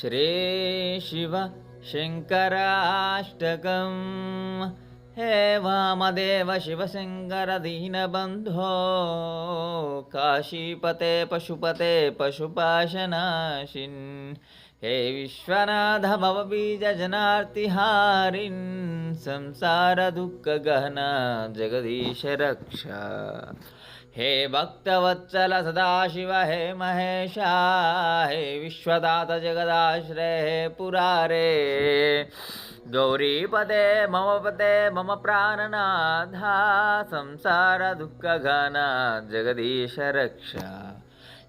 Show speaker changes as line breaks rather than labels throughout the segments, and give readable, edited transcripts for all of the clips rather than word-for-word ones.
श्री शिव शङ्कराष्टकम्। हे वामदेव शिवशङ्कर दीनबन्धो, काशीपते पशुपते पशुपाशनाशिन्, हे विश्वनाथ भवबीजजनार्तिहारिन्, संसार दुःखगहना जगदीश रक्षा। हे भक्तवत्सल सदाशिव हे महेशा, हे विश्वदाता जगदाश्रय हे पुरारे, गौरीपते मम प्राणनाथा, संसार दुःखघना जगदीश रक्षा।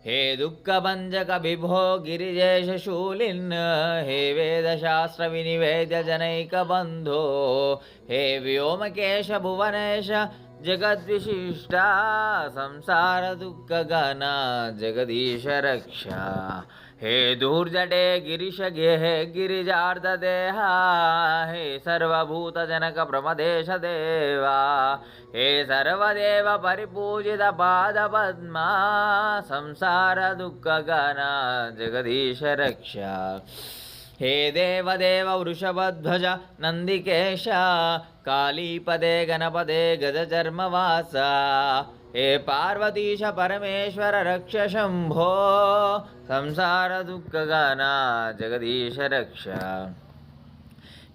हे दुःखभञ्जक विभो गिरिजेश शूलिन्, हे वेदशास्त्र विनिवेद्य जनैक बन्धो, हे व्योमकेश भुवनेश जगद्विशिष्टा, संसार दुःखगना जगदीश रक्षा। हे दूर्जटे गिरीश हे गिरिजार्धदेहा, हे सर्वभूतजनक ब्रह्मदेश देवा, हे सर्वदेव परिपूजित पादपद्मा, संसार दुःखगना जगदीश रक्षा। हे देवदेव वृषभध्वज नन्दिकेश, कालीपदे गणपदे गजचर्मवासा, हे पार्वतीश परमेश्वर रक्ष शम्भो, संसार दुःखगना जगदीश रक्षा।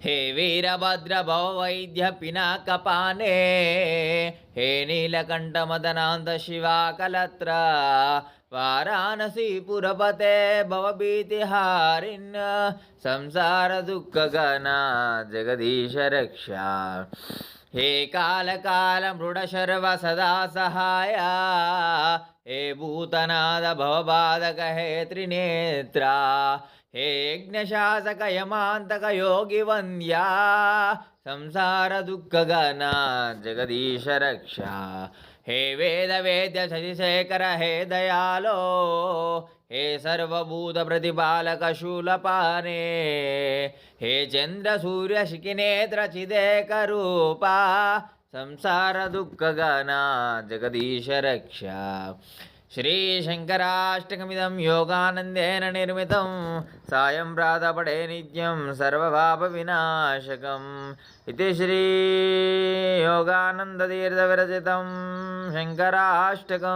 हे वीरभद्र भववैद्य पिनाकपाने, हे नीलकण्ठ मदनान्त शिवाकलत्रा, वाराणसीपुरपते भवभीतिहारिन्, संसार दुःखगना जगदीश रक्षा। हे कालकाल मृडशर्व सदा सहाया, हे भूतनाद भवबाधक हे त्रिनेत्रा, हे यज्ञशासक यमान्तक योगिवन्द्या, संसार दुःखगना जगदीश रक्षा। हे वेदवेद्य शशिशेखर हे दयालो, हे सर्वभूत प्रतिपालक शूलपाने, हे चंद्र सूर्य शिखिनेत्र चिदेक रूपा, संसार दुःखगना जगदीश रक्षा। श्री शङ्कराष्टकमिदं योगानन्देन निर्मितं, सायं प्रातः पठे नित्यं सर्वपापविनाशकम् इति श्री योगानन्दतीर्थविरचितं शङ्कराष्टकम्।